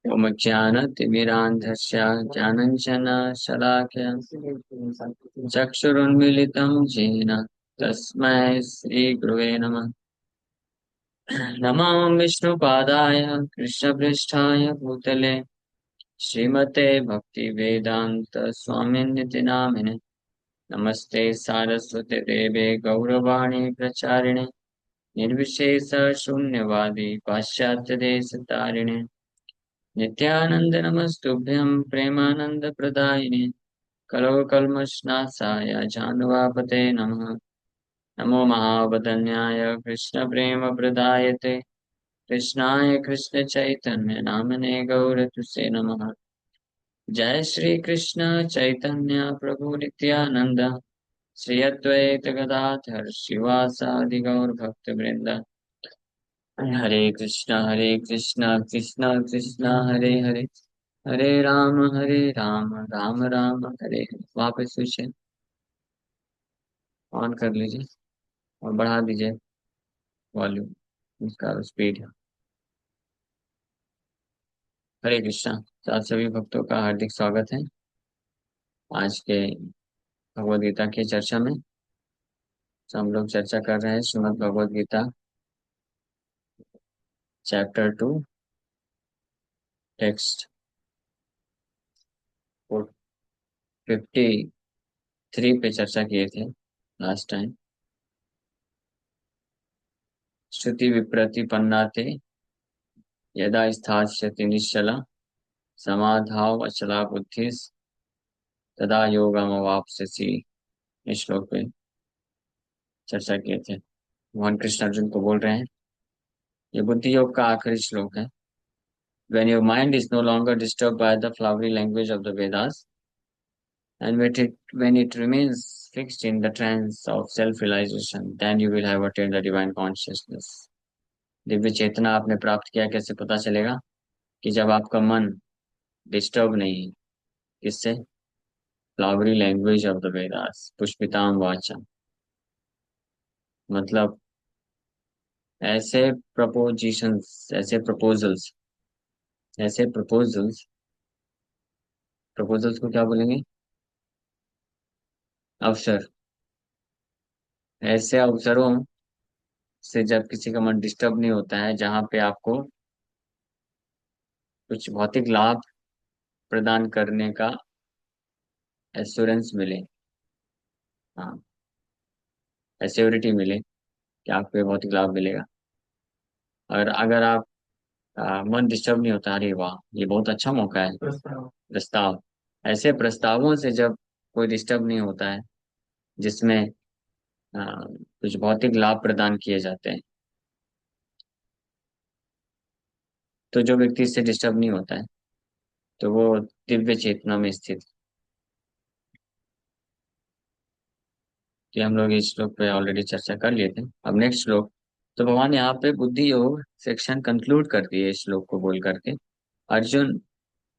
ओम ज्ञानतिमिरान्धस्य ज्ञानाञ्जनशलाकया चक्षुरुन्मीलितं येन तस्मै श्रीगुरवे नमः। नमो विष्णुपादाय कृष्णपृष्ठाय भूतले श्रीमते भक्तिवेदान्त स्वामिनिति नामिने। नमस्ते सारस्वते देवे गौरवाणी प्रचारिणे निर्विशेष शून्यवादी पाश्चात्य देश तारिणे नित्यानंद नमस्तुभ्यं प्रेमानंद प्रदायिने कलो कल्मषनाशाय जानुवापते नमः। नमो महावदन्याय कृष्ण प्रेम प्रदायते कृष्णाय कृष्ण चैतन्य नामने गौरतुसे नमः। जय श्री कृष्ण चैतन्य प्रभु नित्यानंद श्री अद्वैत गदाधर शिवासादि गौर भक्त वृंद। हरे कृष्णा कृष्णा कृष्णा हरे हरे हरे राम राम राम हरे हरे। वापस स्विच ऑन कर लीजिए और बढ़ा दीजिए वॉल्यूम, इसका स्पीड। हरे कृष्णा। तो आप सभी भक्तों का हार्दिक स्वागत है आज के भगवद गीता की चर्चा में। तो हम लोग चर्चा कर रहे हैं श्रीमद् भगवद गीता चैप्टर 2 टेक्स्ट 53 पे चर्चा किए थे लास्ट टाइम। श्रुति विप्रतिपन्ना ते यदा स्थास्यति निश्चला समाधाव अचला बुद्धिस तदा योगमवाप्स्यसि। इस श्लोक पे चर्चा किए थे। भगवान कृष्ण अर्जुन को बोल रहे हैं, ये बुद्धि योग का आखिरी श्लोक है। When your mind is no longer disturbed by the flowery language of the Vedas, and when it remains fixed in the trance of self-realization, then you will have attained the divine consciousness. Divya चेतना आपने प्राप्त किया, कैसे पता चलेगा? कि जब आपका मन डिस्टर्ब नहीं है, किससे? Flowery language of the Vedas, पुष्पिताम वाचा। मतलब ऐसे प्रपोजिशंस, ऐसे प्रपोजल्स प्रपोजल्स को क्या बोलेंगे? अवसर। ऐसे अवसरों से जब किसी का मन डिस्टर्ब नहीं होता है, जहाँ पे आपको कुछ भौतिक लाभ प्रदान करने का एश्योरेंस मिले, हाँ, एश्योरिटी मिले कि आपको ये भौतिक लाभ मिलेगा। और अगर आप मन डिस्टर्ब नहीं होता, अरे वाह ये बहुत अच्छा मौका है। प्रस्ताव। ऐसे प्रस्तावों से जब कोई डिस्टर्ब नहीं होता है, जिसमें कुछ भौतिक लाभ प्रदान किए जाते हैं, तो जो व्यक्ति इससे डिस्टर्ब नहीं होता है, तो वो दिव्य चेतना में स्थित। कि हम लोग इस श्लोक पे ऑलरेडी चर्चा कर लिए थे। अब नेक्स्ट श्लोक। तो भगवान यहाँ पे बुद्धि योग सेक्शन कंक्लूड कर दिए इस श्लोक को बोल करके। Arjun,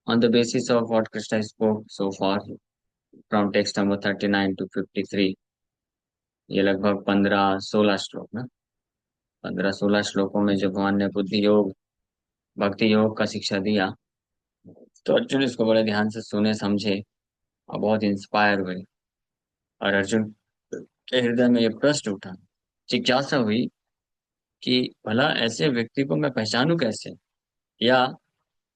on the basis of what Krishna spoke so far from text number 39 to 53, ये लगभग 15-16 श्लोक ना, 15-16 श्लोकों में जब भगवान ने बुद्धि योग भक्ति योग का शिक्षा दिया, तो अर्जुन इसको बड़े ध्यान से सुने समझे और बहुत इंस्पायर हुए। और अर्जुन के हृदय में ये प्रश्न उठा, जिज्ञासा हुई कि भला ऐसे व्यक्ति को मैं पहचानूं कैसे, या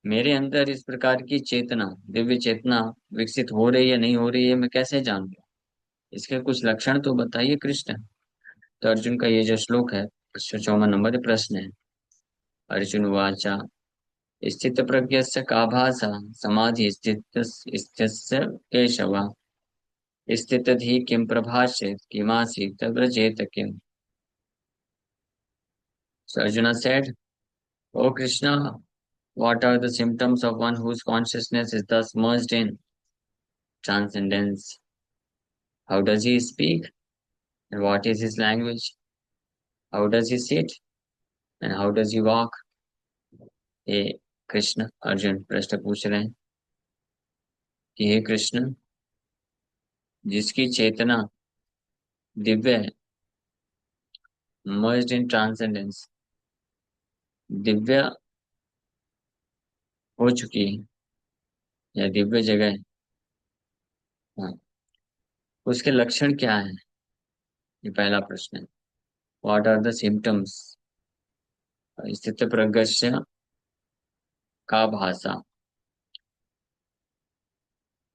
मेरे अंदर इस प्रकार की चेतना, दिव्य चेतना विकसित हो रही है नहीं हो रही है, मैं कैसे जानूं? इसके कुछ लक्षण तो बताइए कृष्ण। तो अर्जुन का ये जो श्लोक है, 54 नंबर प्रश्न है। अर्जुन वाचा, स्थित प्रज्ञस्य का भाषा समाधि स्थित स्थितस्य केशव स्थितधि किम प्रभाषेत किमासीत व्रजेत किम। So Arjuna said, O Krishna, what are the symptoms of one whose consciousness is thus merged in transcendence? How does he speak? And what is his language? How does he sit? And how does he walk? हे कृष्ण, अर्जुन प्रश्न पूछ रहे हैं कि हे कृष्ण, जिसकी चेतना दिव्य है, merged इन transcendence, Divya हो चुकी है या दिव्य जगह है। हाँ। उसके लक्षण क्या है, ये पहला प्रश्न है। व्हाट आर द सिम्टम्स, स्थित प्रज्ञस्य का भाषा,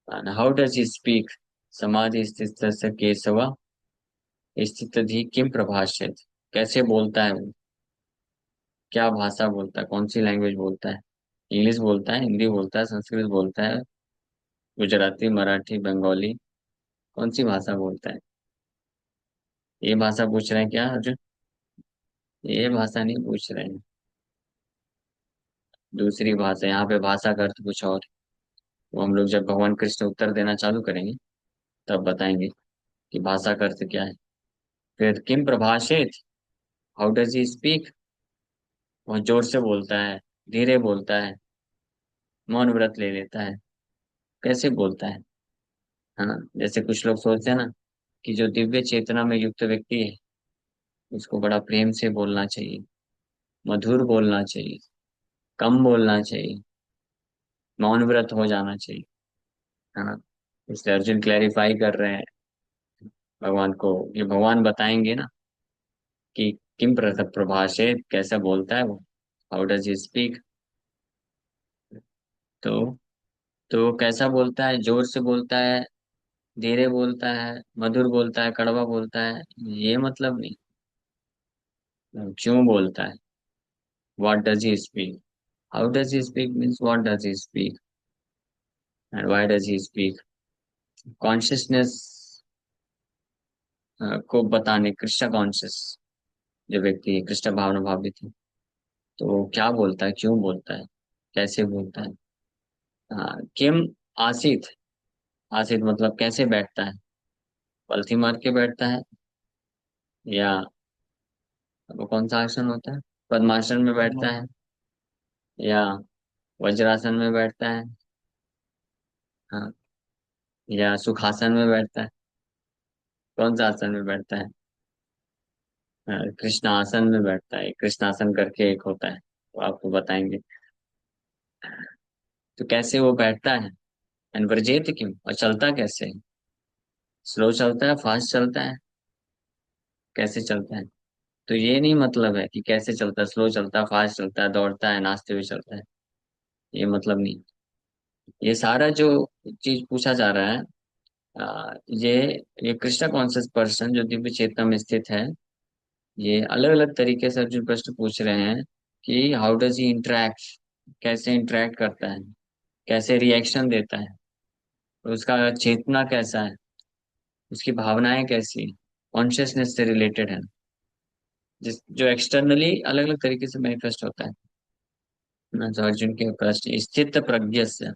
हाउ डज ही स्पीक, समाधि स्थित केशव स्थित किम प्रभाषित, कैसे बोलता है वो, क्या भाषा बोलता है, कौन सी लैंग्वेज बोलता है। इंग्लिश बोलता है, हिंदी बोलता है, संस्कृत बोलता है, गुजराती, मराठी, बंगाली, कौन सी भाषा बोलता है। ये भाषा पूछ रहे हैं क्या अर्जुन? ये भाषा नहीं पूछ रहे हैं, दूसरी भाषा। यहाँ पे भाषा का अर्थ कुछ और है। वो हम लोग जब भगवान कृष्ण उत्तर देना चालू करेंगे तब बताएंगे कि भाषा का अर्थ क्या है। फिर किम प्रभाषित, हाउ डज ही स्पीक, वो जोर से बोलता है, धीरे बोलता है, मौन व्रत ले लेता है, कैसे बोलता है ना। जैसे कुछ लोग सोचते हैं ना कि जो दिव्य चेतना में युक्त व्यक्ति है उसको बड़ा प्रेम से बोलना चाहिए, मधुर बोलना चाहिए, कम बोलना चाहिए, मौन व्रत हो जाना चाहिए, है ना। इसलिए अर्जुन क्लैरिफाई कर रहे हैं भगवान को, ये भगवान बताएंगे ना कि किम प्रभाषे, कैसा बोलता है वो, हाउ डज ही स्पीक। तो कैसा बोलता है, जोर से बोलता है, धीरे बोलता है, मधुर बोलता है, कड़वा बोलता है, ये मतलब नहीं। क्यों बोलता है, what does he speak, how does he speak means what does he speak and why does he speak. Consciousness को बताने, कृष्ण कॉन्शियस जो व्यक्ति है, कृष्ण भावना भावित है, तो वो क्या बोलता है, क्यों बोलता है, कैसे बोलता है। हाँ, किम आसित, आसित मतलब कैसे बैठता है, पलथी मार के बैठता है, या वो कौन सा आसन होता है, पद्मासन में बैठता है, या वज्रासन में बैठता है, हाँ, या सुखासन में बैठता है, कौन सा आसन में बैठता है। कृष्णासन में बैठता है, कृष्णासन करके एक होता है, वो आपको बताएंगे। तो कैसे वो बैठता है, एंड वर्जेत क्यों, और चलता कैसे है, स्लो चलता है, फास्ट चलता है, कैसे चलता है। तो ये नहीं मतलब है कि कैसे चलता है, स्लो चलता है, फास्ट चलता है, दौड़ता है, नाचते हुए चलता है, ये मतलब नहीं। ये सारा जो चीज पूछा जा रहा है, ये कृष्णा कॉन्शियस पर्सन जो दिव्य चेतना में स्थित है, ये अलग अलग तरीके से अर्जुन प्रश्न पूछ रहे हैं कि हाउ डज ही इंटरेक्ट, कैसे इंटरेक्ट करता है, कैसे रिएक्शन देता है, उसका चेतना कैसा है, उसकी भावनाएं कैसी, कॉन्शियसनेस से रिलेटेड है, जिस जो एक्सटर्नली अलग अलग तरीके से मैनिफेस्ट होता है ना। तो अर्जुन के प्रश्न, स्थित प्रज्ञस्य,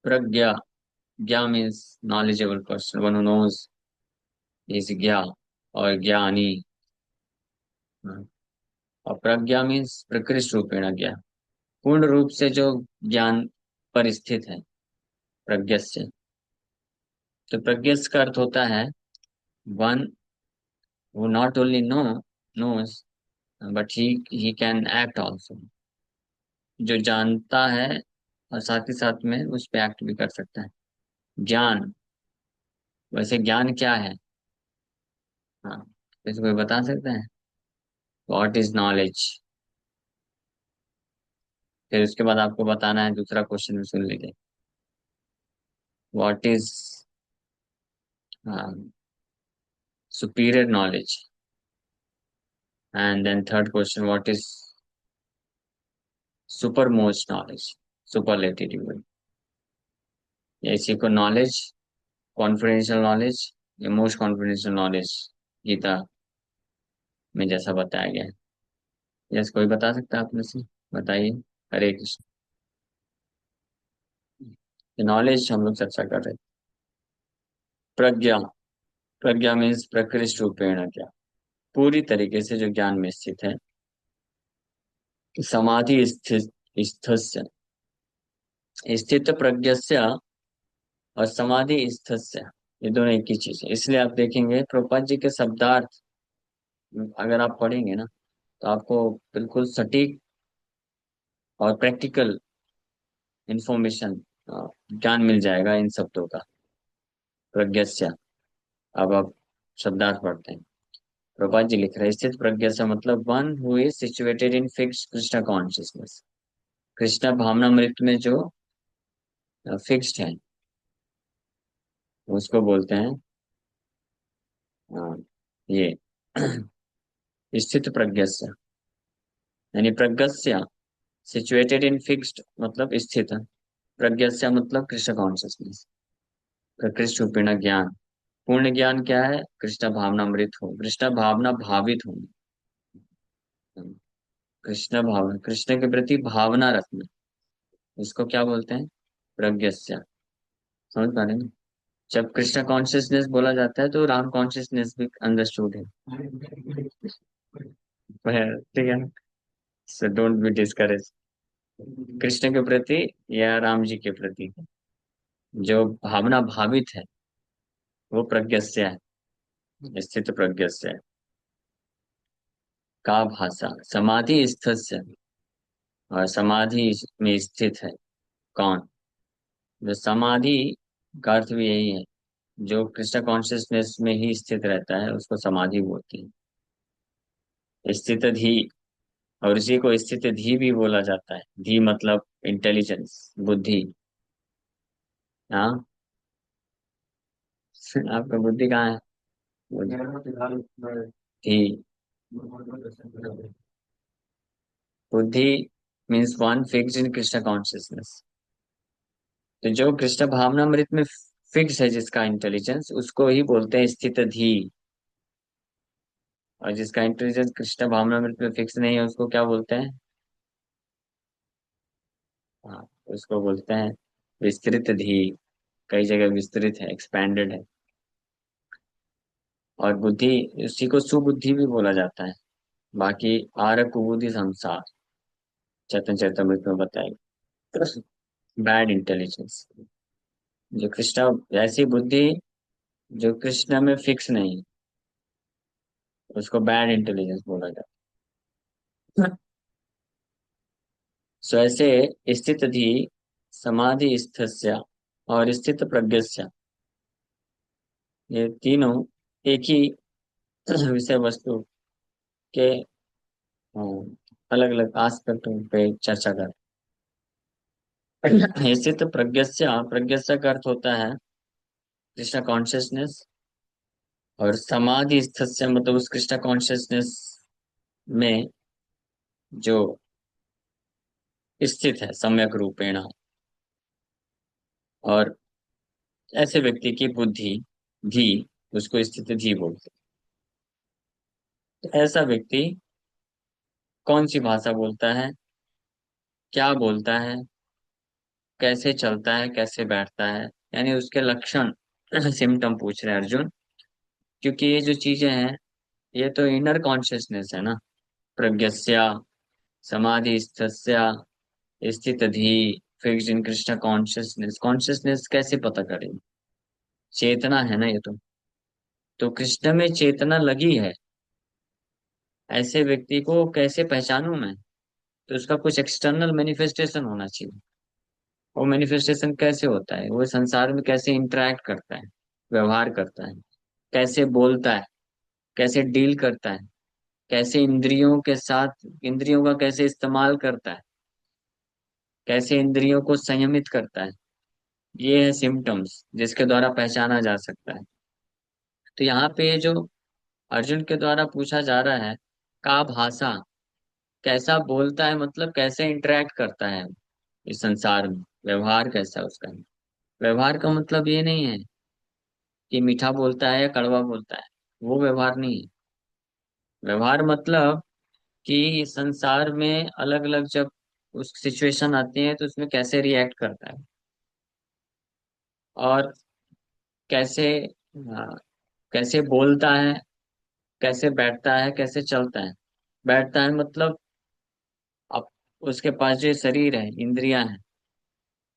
प्रज्ञा, ज्ञा means knowledgeable person, one who knows is ज्ञा, और ज्ञानी। हाँ, और प्रज्ञा मीन्स प्रकृष्ट रूपेण ज्ञा, पूर्ण रूप से जो ज्ञान पर स्थित है, प्रज्ञस्य। तो प्रज्ञस्य का अर्थ होता है one who not only knows but he can act also, जो जानता है और साथ ही साथ में उस पे एक्ट भी कर सकता है। ज्ञान, वैसे ज्ञान क्या है, हाँ, इसको कोई बता सकता है, व्हाट इज नॉलेज। फिर उसके बाद आपको बताना है, दूसरा क्वेश्चन भी सुन लीजिए, what is superior knowledge, and then third question, what is super most knowledge, superlative. या इसी को नॉलेज, कॉन्फिडेंशियल नॉलेज, या मोस्ट कॉन्फिडेंशियल नॉलेज, गीता में जैसा बताया गया है। यस, कोई बता सकता है आप में से, बताइए। हरे कृष्ण। नॉलेज हम लोग चर्चा कर रहे हैं। प्रज्ञा, प्रज्ञा मीन्स प्रकृष्ट रूपेण क्या, पूरी तरीके से जो ज्ञान में स्थित है। समाधि स्थित, स्थित, स्थित प्रज्ञस्य और समाधि स्थित, ये दोनों एक ही चीज है। इसलिए आप देखेंगे प्रभुपाद जी के शब्दार्थ अगर आप पढ़ेंगे ना, तो आपको बिल्कुल सटीक और प्रैक्टिकल इंफॉर्मेशन, ज्ञान मिल जाएगा इन शब्दों का। प्रज्ञस्य। अब आप शब्दार्थ पढ़ते हैं। प्रभात जी लिख रहे हैं, स्थित प्रज्ञस्य मतलब one who is situated in fixed Krishna consciousness. Krishna भावनामृत में जो फिक्स्ड है, उसको बोलते हैं ये स्थित प्रज्ञस्य। यानी प्रज्ञस्य सिचुएटेड इन फिक्स्ड मतलब स्थित है। प्रज्ञस्य मतलब कृष्ण कॉन्शियसनेस, कृष्ण पूर्ण ज्ञान। पूर्ण ज्ञान क्या है? कृष्ण भावनामृत हो, कृष्ण भावना भावित हो, कृष्ण भावना, कृष्ण के प्रति भावना रखना, इसको क्या बोलते हैं? प्रज्ञस्य। समझ पा रहे हैं ना? जब कृष्ण कॉन्शियसनेस बोला जाता है तो राम कॉन्शियसनेस भी अंडरस्टूड है। ठीक है ना? So don't be discourage. Krishna के प्रति या राम जी के प्रति जो भावना भावित है, वो प्रज्ञस्य है, स्थित प्रज्ञस्य है। का भाषा समाधि स्थित, और समाधि में स्थित है कौन? जो समाधि का अर्थ भी यही है, जो कृष्ण कॉन्शियसनेस में ही स्थित रहता है उसको समाधि बोलते हैं। स्थित धी, और इसी को स्थित धी भी बोला जाता है। धी मतलब इंटेलिजेंस, बुद्धि। हाँ। आपका बुद्धि कहाँ है? धी। बुद्धि means one fix in Krishna consciousness. तो जो कृष्ण भावनामृत में फिक्स है, जिसका इंटेलिजेंस, उसको ही बोलते हैं स्थित धी। और जिसका इंटेलिजेंस कृष्ण भावनामृत में फिक्स नहीं है, उसको क्या बोलते हैं? हाँ, उसको बोलते हैं विस्तृत धी। कई जगह विस्तृत है, एक्सपैंडेड है। और बुद्धि, उसी को सुबुद्धि भी बोला जाता है। बाकी आर कुबुद्धि संसार, चैतन्य चरितमृत में बताएगा। बैड इंटेलिजेंस, जो कृष्णा, ऐसी बुद्धि जो कृष्णा में फिक्स नहीं, उसको बैड इंटेलिजेंस बोला जाता है। सो ऐसे स्थित धी, समाधि स्थस्य और स्थित प्रज्ञस्य, ये तीनों एक ही विषय वस्तु के अलग अलग आस्पेक्ट पे चर्चा कर। स्थित प्रज्ञस्य, प्रज्ञस्य का अर्थ होता है कृष्ण कॉन्शियसनेस। और समाधि स्थस्य मतलब उस कृष्ण कॉन्शियसनेस में जो स्थित है सम्यक रूपेण। और ऐसे व्यक्ति की बुद्धि भी, उसको स्थित भी बोलते हैं। तो ऐसा व्यक्ति कौन सी भाषा बोलता है, क्या बोलता है, कैसे चलता है, कैसे बैठता है, यानी उसके लक्षण सिम्टम पूछ रहे हैं अर्जुन। क्योंकि ये जो चीजें हैं, ये तो इनर कॉन्शियसनेस है ना। प्रज्ञस्या, समाधि स्थस्या, स्थित धी, fixed in Krishna consciousness. Consciousness कैसे पता करें? चेतना है ना ये तो कृष्ण में चेतना लगी है, ऐसे व्यक्ति को कैसे पहचानूं मैं? तो उसका कुछ एक्सटर्नल मैनिफेस्टेशन होना चाहिए। वो मैनिफेस्टेशन कैसे होता है? वो संसार में कैसे इंटरेक्ट करता है, व्यवहार करता है, कैसे बोलता है, कैसे डील करता है, कैसे इंद्रियों के साथ, इंद्रियों का कैसे इस्तेमाल करता है, कैसे इंद्रियों को संयमित करता है। ये है सिम्टम्स जिसके द्वारा पहचाना जा सकता है। तो यहाँ पे जो अर्जुन के द्वारा पूछा जा रहा है, का भाषा, कैसा बोलता है मतलब कैसे इंटरेक्ट करता है इस संसार में, व्यवहार कैसा है उसका। व्यवहार का मतलब ये नहीं है कि मीठा बोलता है या कड़वा बोलता है, वो व्यवहार नहीं है। व्यवहार मतलब कि संसार में अलग अलग जब उस सिचुएशन आती है तो उसमें कैसे रिएक्ट करता है, और कैसे, हाँ, कैसे बोलता है, कैसे बैठता है, कैसे चलता है। बैठता है मतलब अब उसके पास जो शरीर है, इंद्रियां हैं,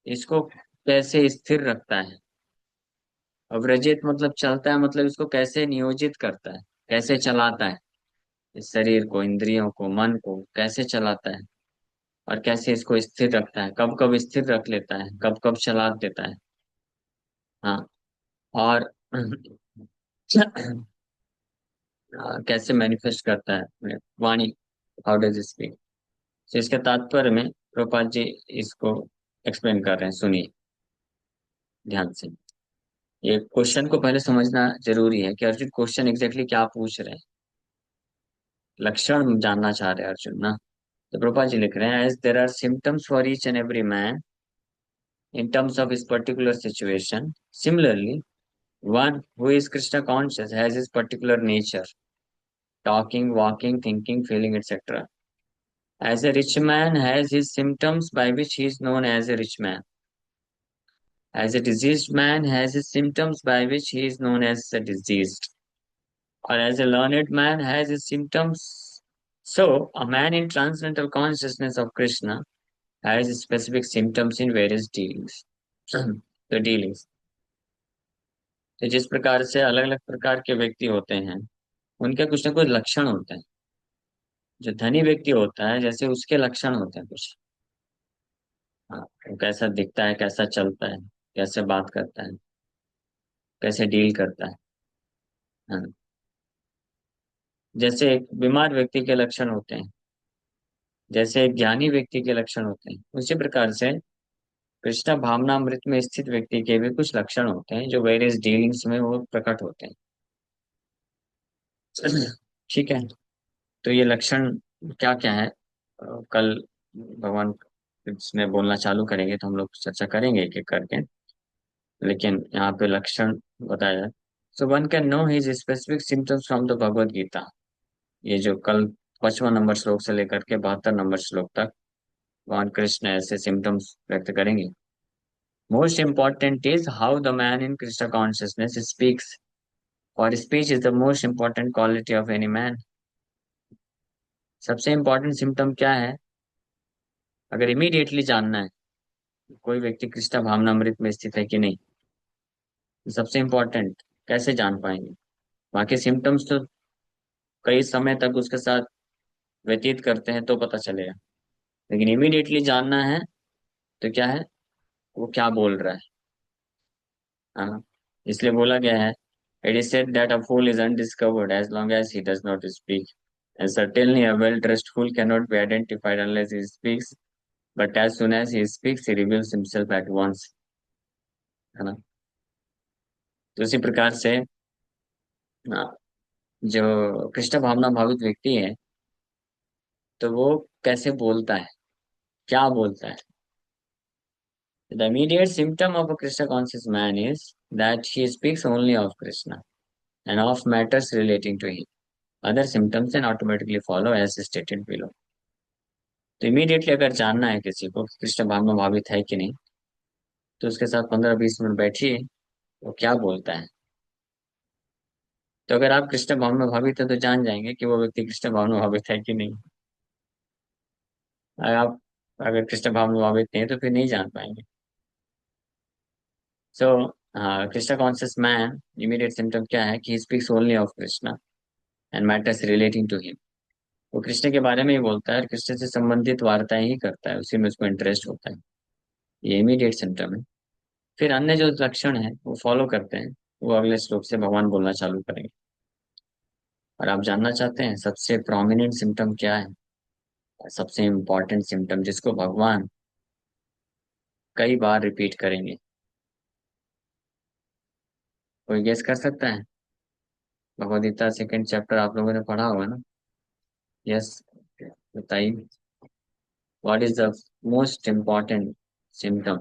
इसको कैसे स्थिर रखता है। अब रजित मतलब चलता है, मतलब इसको कैसे नियोजित करता है, कैसे चलाता है। इस शरीर को, इंद्रियों को, मन को कैसे चलाता है और कैसे इसको स्थिर रखता है, कब कब स्थिर रख लेता है, कब कब चला देता है। हाँ। और कैसे मैनिफेस्ट करता है अपने वाणी, हाउ डज स्पीक। तो इसके तात्पर्य में प्रभुपाद जी इसको एक्सप्लेन कर रहे हैं, सुनिए ध्यान से। ये क्वेश्चन को पहले समझना जरूरी है कि अर्जुन क्वेश्चन एग्जैक्टली क्या पूछ रहे हैं। लक्षण जानना चाह रहे हैं अर्जुन ना। तो प्रभुपाद जी लिख रहे हैं, as there are symptoms for each and every man in terms of his particular situation. Similarly, one who is Krishna conscious has his particular nature, talking, walking, thinking, feeling, etc. As a rich man has his symptoms by which he is known as a rich man. As a diseased man has his symptoms by which he is known as a diseased. Or as a learned man has his symptoms. So, a man in transcendental consciousness of Krishna has specific symptoms in various dealings. The dealings. तो जिस प्रकार से अलग अलग प्रकार के व्यक्ति होते हैं, उनके कुछ ना कुछ लक्षण होते हैं। जो धनी व्यक्ति होता है, जैसे उसके लक्षण होते हैं कुछ। हाँ, वो कैसा दिखता है, कैसा चलता है, कैसे बात करता है, कैसे डील करता है। हाँ। जैसे एक बीमार व्यक्ति के लक्षण होते हैं, जैसे एक ज्ञानी व्यक्ति के लक्षण होते हैं, उसी प्रकार से कृष्ण भावनामृत में स्थित व्यक्ति के भी कुछ लक्षण होते हैं जो वेरियस डीलिंग्स में वो प्रकट होते हैं। ठीक है। तो ये लक्षण क्या क्या है, कल भगवान इसमें बोलना चालू करेंगे तो हम लोग चर्चा करेंगे एक एक करके। लेकिन यहाँ पे लक्षण बताया। So one can know his specific symptoms from the Bhagavad Gita. ये जो कल 55 नंबर श्लोक से लेकर के 72 नंबर श्लोक तक भगवान कृष्ण ऐसे सिम्टम्स व्यक्त करेंगे। Most important is how the man in Krishna consciousness speaks, और speech is the most important quality of any man. सबसे इम्पोर्टेंट सिम्टम क्या है, अगर इमीडिएटली जानना है कोई व्यक्ति कृष्ण भावनामृत में स्थित है कि नहीं, तो सबसे इम्पोर्टेंट कैसे जान पाएंगे। बाकी सिम्टम्स तो कई समय तक उसके साथ व्यतीत करते हैं तो पता चलेगा, लेकिन इमीडिएटली जानना है तो क्या है, वो क्या बोल रहा है। हाँ। इसलिए बोला गया है, it is said that a fool is undiscovered as long as he does not speak, and certainly a well dressed fool cannot be identified unless he speaks, but as soon as he speaks he reveals himself at once। है ना। तो उसी प्रकार से जो कृष्ण भावना भावित व्यक्ति है, तो वो कैसे बोलता है, क्या बोलता है। The immediate symptom of a Krishna conscious man is that he speaks only of Krishna and of matters relating to him. Other symptoms then automatically follow as stated below। तो इमीडिएटली अगर जानना है किसी को कि कृष्ण भावना भावित है कि नहीं, तो उसके साथ 15-20 मिनट बैठिए, वो क्या बोलता है। तो अगर आप कृष्ण भावना भावित है तो जान जाएंगे कि वो व्यक्ति कृष्ण भावना भावित है कि नहीं। अगर आप अगर कृष्ण भावना भावित नहीं है तो फिर नहीं जान पाएंगे। So Krishna conscious man immediate symptom क्या है कि speaks only of Krishna and matters relating to him. वो कृष्ण के बारे में ही बोलता है और कृष्ण से संबंधित वार्ताएं ही करता है, उसी में उसको इंटरेस्ट होता है। ये इमीडिएट सिम्टम है। फिर अन्य जो लक्षण है वो फॉलो करते हैं, वो अगले श्लोक से भगवान बोलना चालू करेंगे। और आप जानना चाहते हैं सबसे प्रोमिनेंट सिम्टम क्या है, सबसे इम्पोर्टेंट सिम्टम जिसको भगवान कई बार रिपीट करेंगे, कोई गेस कर सकता है। भगवद गीता 2nd चैप्टर आप लोगों ने पढ़ा होगा ना। यस, बताइए। What is the most important symptom.